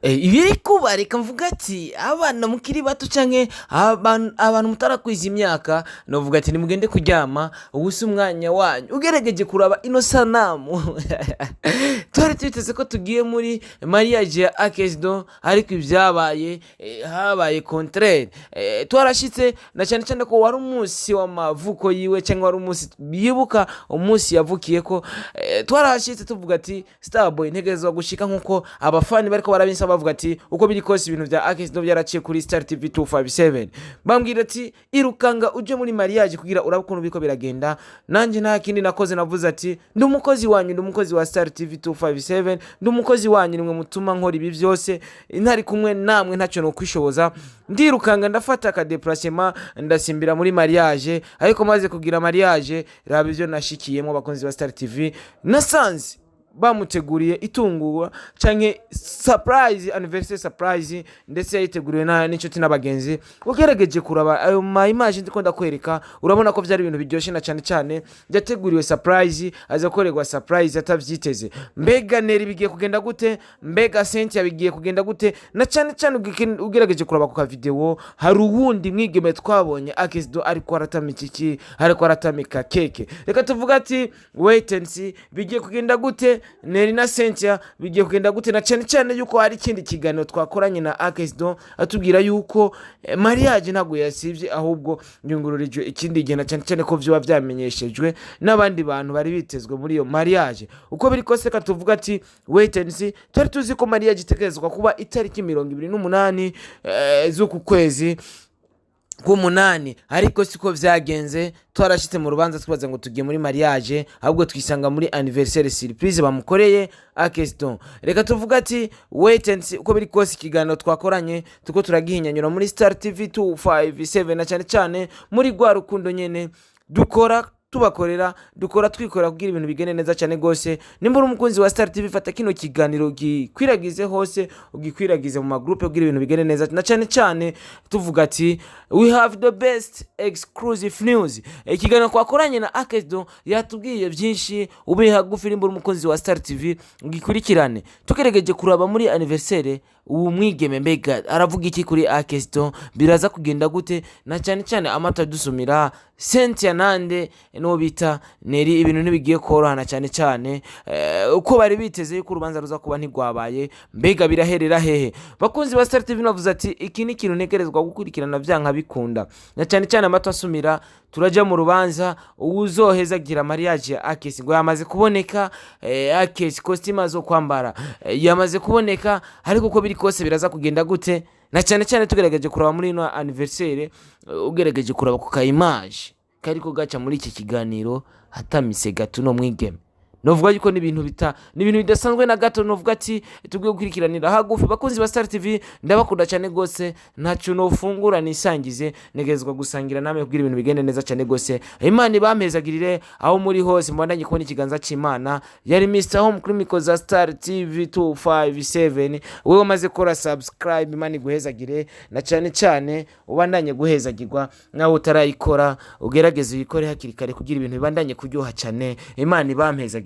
ibiri kuba reka mvuga ati abana mukiri bato canke abantu mutarakwiza imyaka novuga ati nimugende kuryama ubu si umwanya wanyu ugerageje kuraba ino sanamu twari twiteze ko tugiye muri mariage ya Akesdo ariko ibyabaye habaye contraire. Twarashitse na cyane cyane ko wari umunsi w'amavuko yiwe cyangwa wari umunsi bibuka umunsi yavukiye ko twarashitse tuvuga ati Starboy ntegerezwa gushika nkuko abafani bariko barabinsa bavuga ati uko biri kose ibintu bya Akesdo byaraciye kuri Star TV 257 bambwira ati irukanga uje muri mariage kugira urabukuntu biko biragenda. Nanje nta kindi nakoze navuze ati ndi umukozi wanyu, ndi umukozi wa Star TV 257, ndi umukozi wanyu, nimwe mutuma nkora ibi byose intari kumwe namwe ntacyo no kwishoboza. Ndirukanga ndafata ka déplacement ndasimbira muri mariage, ariko maze kugira mariage raba ivyo nashikiyemo bakonzi ba Star TV nasanze bamuteguriye itungurwa canke surprise, anniversary surprise, ndetse yiteguriwe n'inshuti n'abagenzi. Ugerageje kuraba ayo image ndiko ndakwereka urabona ko byari ibintu biryoshye na cyane cyane byateguriwe surprise, aza korerwa surprise atavyiteze. Mbega Neri bigiye kugenda gute, mbega Cynthia bigiye kugenda gute, na cyane cyane ugerageje kuraba ku video hari uwundi mwigeme twabonye Akesdo ariko aratamikiki, ariko aratamika keke. Reka tuvuga ati wait and see bigiye kugenda gute, Neri na Cynthia bigiye kugenda gute, na cyane cyane yuko hari ikindi kiganiro twakoranye na Akesdo atubwira yuko mariage ntago yasivye ahubwo nyungururijwe ikindi gihe, na cyane cyane ko byo byamenyeshejwe n'abandi bantu bari bitezwe muri iyo mariage. Uko biri kose ka tuvuga ati wait and see, twari tuzi ko mariage itegerezwa kuba itariki 28 z'uku kwezi k'umunani, ariko siko vyagenze. Twarashitse mu rubanza twaza ngo tugiye muri mariage ahubwo twisanga muri anniversaire surprise bamukoreye Akesdo. Reka tuvuga ati wait and see, uko biri kose ikiganiro twakoranye tuko turagihinyanyura muri Star TV 257 na cyane cyane muri gwa rukundo nyene dukora tubakorera dukora twikorera kugira ibintu bigene neza cyane gose. Nimba uri umukunzi wa Star TV fata kino kiganiro gikwiragize hose, ugikwiragize mu magroupe kugira ibintu bigene neza, na cyane cyane tuvuga ati we have the best exclusive news. Ikiganiro kwakoranye na Akesdo yatubwiye byinshi ubiha gufi. Nimba uri umukunzi wa Star TV ugikurikirane tukeregeje kuraba muri anniversaire uwo mwigeme mbega aravuga iki kuri Akesdo, biraza kugenda gute, na cyane cyane amata dusumira Cynthia nande no bita Neri ibintu nibigiye korohana cyane cyane uko bari biteze yuko urubanza ruza kuba ntigwabaye, mbega biraherera hehe. Bakunzi ba Star TV navuze ati iki ni kintu ntegerezwa gukurikirana byanka bikunda, na cyane cyane amata asumira turaja mu rubanza uzoheza gira mariage ya Akesi ngo yamaze kuboneka. Akesi costume zo kwambara yamaze kuboneka, ariko uko biri kose biraza kugenda gute, na cyane cyane tugerageje kuraba muri no anniversaire ugerageje kuraba ku ka image kariko gaca muri iki kiganiro hatamise gato no mwigeme. Novuga yuko ni ibintu bidasanzwe na gato. Novuga ati tubwiye gukurikiranira hagufi. Bakunzi ba Star TV ndabakunda cyane gose, ntacyo nofungura nisangize negezwa gusangira namwe kugira ibintu bigende neza cyane gose. Imana ibamezagirire aho muri hose, mbandanye kubona ikiganza cy'Imana. Yari Mr Home kuri miko za Star TV 257. Wewe umaze kora subscribe, Imana iguhezagire, na cyane cyane ubandanye guhezagirwa nawe utarayikora ugerageze uyikore hakiri kare kugira ibintu bibandanye kuryoha cyane. Imana ibamezagirire.